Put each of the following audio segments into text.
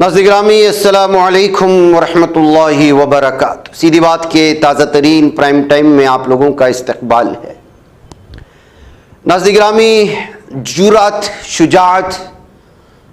ناظرین گرامی السلام علیکم ورحمۃ اللہ وبرکاتہ۔ سیدھی بات کے تازہ ترین پرائم ٹائم میں آپ لوگوں کا استقبال ہے۔ ناظرین گرامی، جرأت، شجاعت،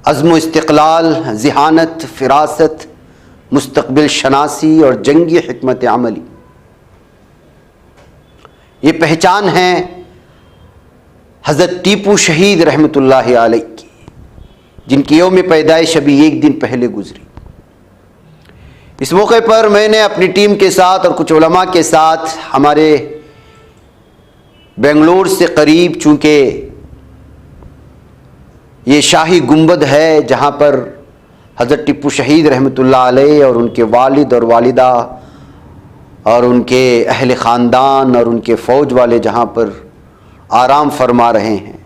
عزم و استقلال، ذہانت، فراست، مستقبل شناسی اور جنگی حکمت عملی، یہ پہچان ہے حضرت ٹیپو شہید رحمۃ اللہ علیہ کی، جن کی یوم پیدائش ابھی ایک دن پہلے گزری۔ اس موقع پر میں نے اپنی ٹیم کے ساتھ اور کچھ علماء کے ساتھ ہمارے بنگلور سے قریب، چونکہ یہ شاہی گنبد ہے جہاں پر حضرت ٹیپو شہید رحمۃ اللہ علیہ اور ان کے والد اور والدہ اور ان کے اہل خاندان اور ان کے فوج والے جہاں پر آرام فرما رہے ہیں،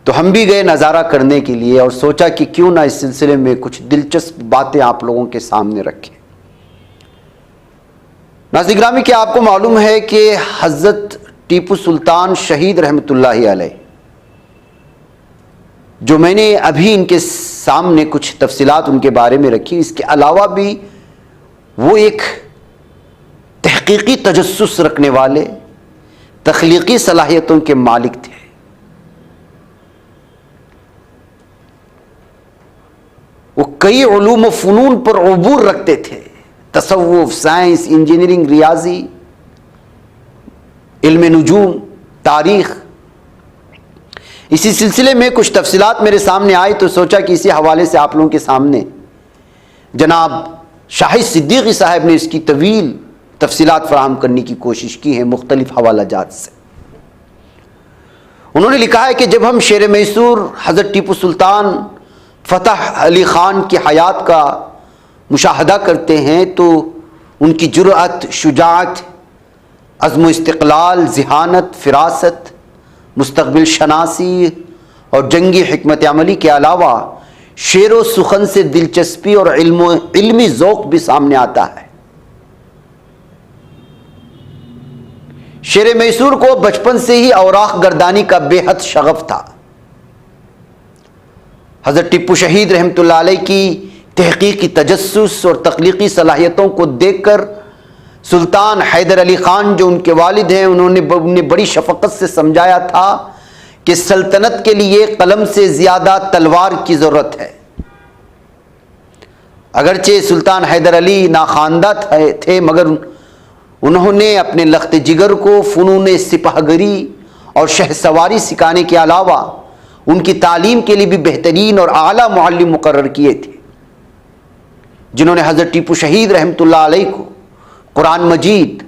تو ہم بھی گئے نظارہ کرنے کے لیے اور سوچا کہ کیوں نہ اس سلسلے میں کچھ دلچسپ باتیں آپ لوگوں کے سامنے رکھیں۔ ناظرین گرامی، کیا آپ کو معلوم ہے کہ حضرت ٹیپو سلطان شہید رحمۃ اللہ علیہ، جو میں نے ابھی ان کے سامنے کچھ تفصیلات ان کے بارے میں رکھی، اس کے علاوہ بھی وہ ایک تحقیقی تجسس رکھنے والے، تخلیقی صلاحیتوں کے مالک تھے۔ وہ کئی علوم و فنون پر عبور رکھتے تھے، تصوف، سائنس، انجینئرنگ، ریاضی، علم نجوم، تاریخ۔ اسی سلسلے میں کچھ تفصیلات میرے سامنے آئی تو سوچا کہ اسی حوالے سے آپ لوگوں کے سامنے جناب شاہد صدیقی صاحب نے اس کی طویل تفصیلات فراہم کرنے کی کوشش کی ہے مختلف حوالہ جات سے۔ انہوں نے لکھا ہے کہ جب ہم شیر میسور حضرت ٹیپو سلطان فتح علی خان کی حیات کا مشاہدہ کرتے ہیں تو ان کی جرأت، شجاعت، عزم و استقلال، ذہانت، فراست، مستقبل شناسی اور جنگی حکمت عملی کے علاوہ شعر و سخن سے دلچسپی اور علمی ذوق بھی سامنے آتا ہے۔ شیر میسور کو بچپن سے ہی اوراق گردانی کا بے حد شغف تھا۔ حضرت ٹیپو شہید رحمۃ اللہ علیہ کی تحقیقی تجسس اور تخلیقی صلاحیتوں کو دیکھ کر سلطان حیدر علی خان، جو ان کے والد ہیں، انہیں بڑی شفقت سے سمجھایا تھا کہ سلطنت کے لیے قلم سے زیادہ تلوار کی ضرورت ہے۔ اگرچہ سلطان حیدر علی ناخواندہ تھے، مگر انہوں نے اپنے لخت جگر کو فنون سپاہ گری اور شہ سواری سکھانے کے علاوہ ان کی تعلیم کے لیے بھی بہترین اور اعلیٰ معلم مقرر کیے تھے، جنہوں نے حضرت ٹیپو شہید رحمۃ اللہ علیہ کو قرآن مجید،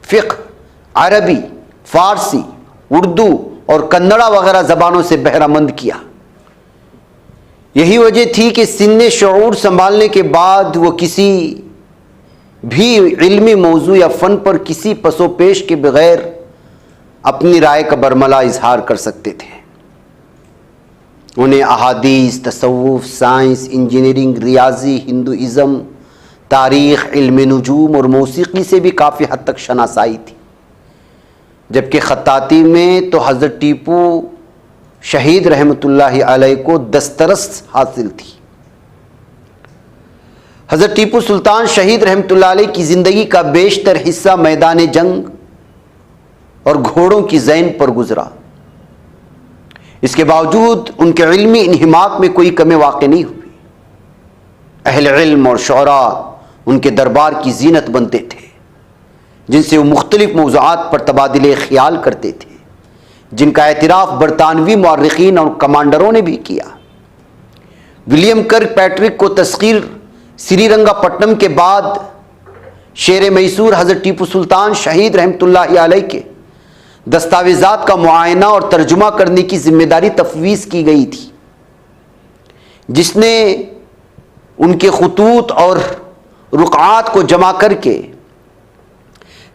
فقہ، عربی، فارسی، اردو اور کنڑا وغیرہ زبانوں سے بہرہ مند کیا۔ یہی وجہ تھی کہ سن شعور سنبھالنے کے بعد وہ کسی بھی علمی موضوع یا فن پر کسی پس و پیش کے بغیر اپنی رائے کا برملا اظہار کر سکتے تھے۔ انہیں احادیث، تصوف، سائنس، انجینئرنگ، ریاضی، ہندوازم، تاریخ، علم نجوم اور موسیقی سے بھی کافی حد تک شناسائی تھی، جبکہ خطاطی میں تو حضرت ٹیپو شہید رحمۃ اللہ علیہ کو دسترس حاصل تھی۔ حضرت ٹیپو سلطان شہید رحمۃ اللہ علیہ کی زندگی کا بیشتر حصہ میدان جنگ اور گھوڑوں کی زین پر گزرا۔ اس کے باوجود ان کے علمی انہماک میں کوئی کمی واقع نہیں ہوئی۔ اہل علم اور شعراء ان کے دربار کی زینت بنتے تھے، جن سے وہ مختلف موضوعات پر تبادلے خیال کرتے تھے، جن کا اعتراف برطانوی مورخین اور کمانڈروں نے بھی کیا۔ ولیم کرک پیٹرک کو تسخیر سری رنگا پٹنم کے بعد شیر میسور حضرت ٹیپو سلطان شہید رحمۃ اللہ علیہ کے دستاویزات کا معائنہ اور ترجمہ کرنے کی ذمہ داری تفویض کی گئی تھی، جس نے ان کے خطوط اور رقعات کو جمع کر کے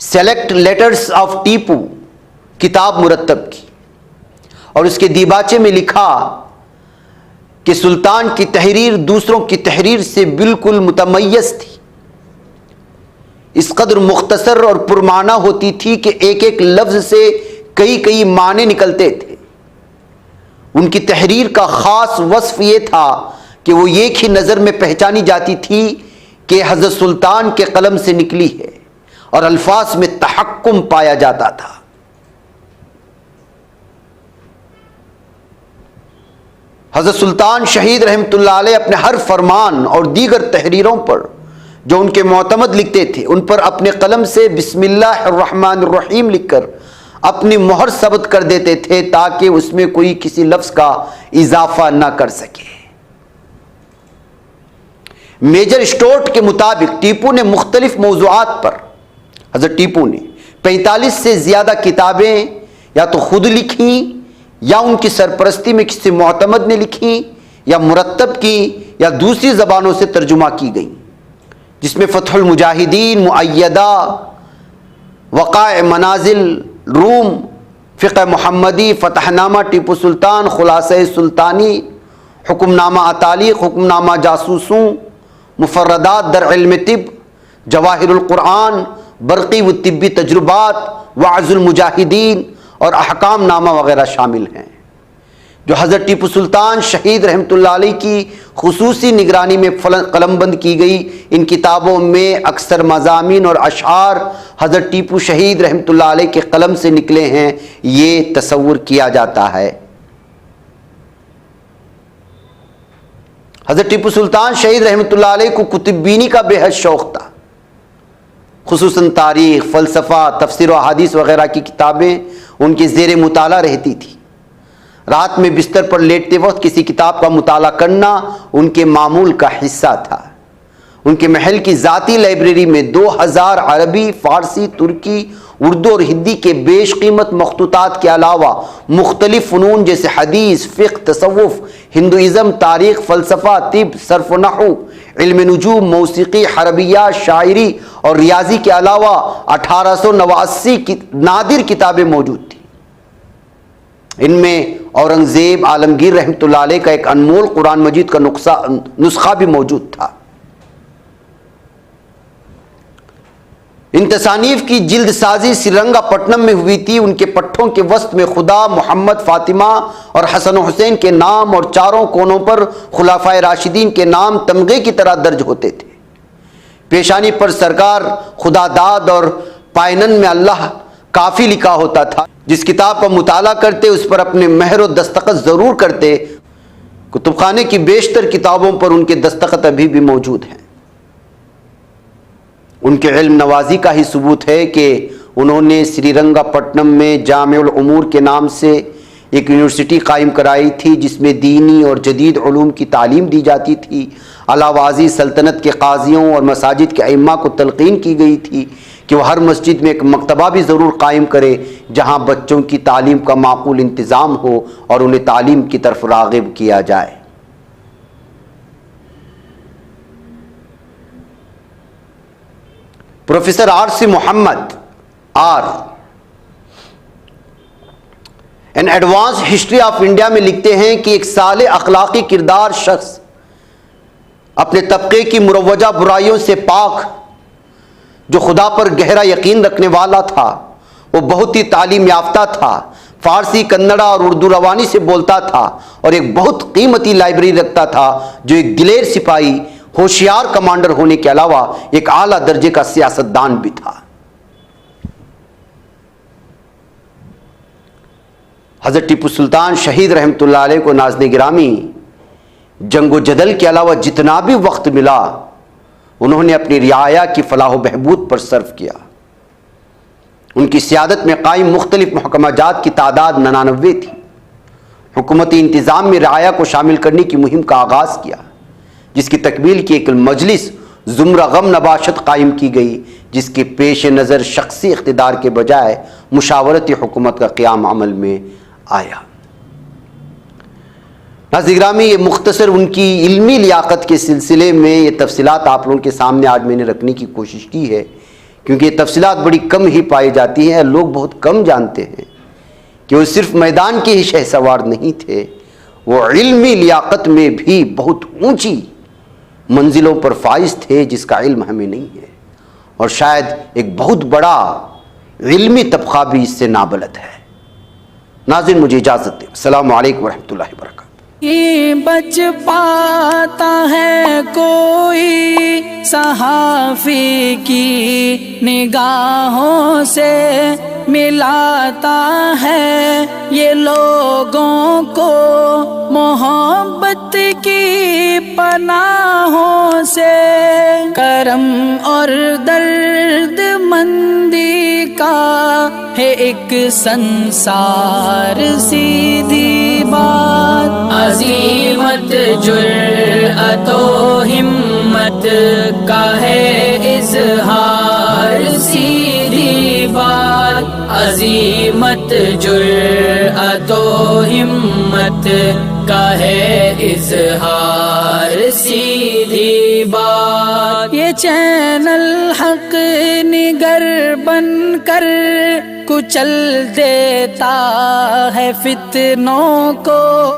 سیلیکٹ لیٹرز آف ٹیپو کتاب مرتب کی اور اس کے دیباچے میں لکھا کہ سلطان کی تحریر دوسروں کی تحریر سے بالکل متمیز تھی، اس قدر مختصر اور پرمعنی ہوتی تھی کہ ایک ایک لفظ سے کئی معنی نکلتے تھے۔ ان کی تحریر کا خاص وصف یہ تھا کہ کہ وہ ایک ہی نظر میں پہچانی جاتی تھی کہ حضرت سلطان کے قلم سے نکلی ہے، اور الفاظ میں تحکم پایا جاتا تھا۔ حضرت سلطان شہید رحمۃ اللہ علیہ اپنے ہر فرمان اور دیگر تحریروں پر جو ان کے معتمد لکھتے تھے، ان پر اپنے قلم سے بسم اللہ الرحمن الرحیم لکھ کر اپنی مہر ثبت کر دیتے تھے تاکہ اس میں کوئی کسی لفظ کا اضافہ نہ کر سکے۔ میجر اسٹورٹ کے مطابق ٹیپو نے مختلف موضوعات پر، حضرت ٹیپو نے 45 سے زیادہ کتابیں یا تو خود لکھیں یا ان کی سرپرستی میں کسی معتمد نے لکھی یا مرتب کی یا دوسری زبانوں سے ترجمہ کی گئیں، جس میں فتح المجاہدین، مؤیدہ، وقائع منازل روم، فقہ محمدی، فتح نامہ ٹیپو سلطان، خلاصہ سلطانی، حکم نامہ اتالیق، حکم نامہ جاسوسوں، مفردات در علم طب، جواہر القرآن، برقی و طبی تجربات، وعظ المجاہدین اور احکام نامہ وغیرہ شامل ہیں، جو حضرت ٹیپو سلطان شہید رحمۃ اللہ علیہ کی خصوصی نگرانی میں قلم بند کی گئی۔ ان کتابوں میں اکثر مضامین اور اشعار حضرت ٹیپو شہید رحمۃ اللہ علیہ کے قلم سے نکلے ہیں، یہ تصور کیا جاتا ہے۔ حضرت ٹیپو سلطان شہید رحمۃ اللہ علیہ کو کتب بینی کا بے حد شوق تھا، خصوصاً تاریخ، فلسفہ، تفسیر و احادیث وغیرہ کی کتابیں ان کے زیر مطالعہ رہتی تھی۔ رات میں بستر پر لیٹتے وقت کسی کتاب کا مطالعہ کرنا ان کے معمول کا حصہ تھا۔ ان کے محل کی ذاتی لائبریری میں 2000 عربی، فارسی، ترکی، اردو اور ہندی کے بیش قیمت مخطوطات کے علاوہ مختلف فنون جیسے حدیث، فقہ، تصوف، ہندوازم، تاریخ، فلسفہ، طب، صرف و نحو، علم نجوم، موسیقی، حربیات، شاعری اور ریاضی کے علاوہ 1889 نادر کتابیں موجود تھیں۔ ان میں اورنگزیب عالمگیر رحمۃ اللہ علیہ کا ایک انمول قرآن مجید کا نسخہ بھی موجود تھا۔ ان تصانیف کی جلد سازی سری رنگا پٹنم میں ہوئی تھی۔ ان کے پٹھوں کے وسط میں خدا، محمد، فاطمہ اور حسن و حسین کے نام اور چاروں کونوں پر خلفائے راشدین کے نام تمغے کی طرح درج ہوتے تھے۔ پیشانی پر سرکار خدا داد اور پائنن میں اللہ کافی لکھا ہوتا تھا۔ جس کتاب کا مطالعہ کرتے اس پر اپنے مہر و دستخط ضرور کرتے۔ کتب خانے کی بیشتر کتابوں پر ان کے دستخط ابھی بھی موجود ہیں۔ ان کے علم نوازی کا ہی ثبوت ہے کہ انہوں نے سری رنگا پٹنم میں جامع الامور کے نام سے ایک یونیورسٹی قائم کرائی تھی، جس میں دینی اور جدید علوم کی تعلیم دی جاتی تھی۔ علاوہ ازیں سلطنت کے قاضیوں اور مساجد کے ائمہ کو تلقین کی گئی تھی کہ وہ ہر مسجد میں ایک مکتبہ بھی ضرور قائم کرے جہاں بچوں کی تعلیم کا معقول انتظام ہو اور انہیں تعلیم کی طرف راغب کیا جائے۔ Professor R C. محمد an advance history of India میں لکھتے ہیں کہ ایک صالح اخلاقی کردار شخص اپنے طبقے کی مروجہ برائیوں سے پاک، جو خدا پر گہرا یقین رکھنے والا تھا، وہ بہت ہی تعلیم یافتہ تھا، فارسی، کنڑا اور اردو روانی سے بولتا تھا اور ایک بہت قیمتی لائبریری رکھتا تھا، جو ایک دلیر سپاہی، ہوشیار کمانڈر ہونے کے علاوہ ایک اعلیٰ درجے کا سیاستدان بھی تھا۔ حضرت ٹیپو سلطان شہید رحمۃ اللہ علیہ کو ناظرین گرامی، جنگ و جدل کے علاوہ جتنا بھی وقت ملا انہوں نے اپنی رعایا کی فلاح و بہبود پر صرف کیا۔ ان کی سیادت میں قائم مختلف محکمہ جات کی تعداد 99 تھی۔ حکومتی انتظام میں رعایا کو شامل کرنے کی مہم کا آغاز کیا، جس کی تکمیل کی ایک مجلس زمرہ غم نباشت قائم کی گئی، جس کے پیش نظر شخصی اقتدار کے بجائے مشاورتی حکومت کا قیام عمل میں آیا۔ ناظرین گرامی، یہ مختصر ان کی علمی لیاقت کے سلسلے میں یہ تفصیلات آپ لوگوں کے سامنے آج میں نے رکھنے کی کوشش کی ہے، کیونکہ یہ تفصیلات بڑی کم ہی پائی جاتی ہیں، لوگ بہت کم جانتے ہیں کہ وہ صرف میدان کے ہی شہسوار نہیں تھے، وہ علمی لیاقت میں بھی بہت اونچی منزلوں پر فائز تھے، جس کا علم ہمیں نہیں ہے، اور شاید ایک بہت بڑا علمی طبقہ بھی اس سے نابلد ہے۔ ناظرین، مجھے اجازت دیں۔ السلام علیکم ورحمۃ اللہ وبرکاتہ۔ بچ پاتا ہے کوئی صحافی کی نگاہوں سے، ملاتا ہے یہ لوگوں کو محبت کی پناہوں سے۔ کرم اور درد مندی کا ہے ایک سنسار سیدھی بات، عزیمت جرأت و ہمت کا ہے اظہار سیدھی بات، عزیمت جرأت و ہمت کا ہے اظہار سیدھی بات۔ یہ چینل حق نگر بن کر کچل دیتا ہے فتنوں کو،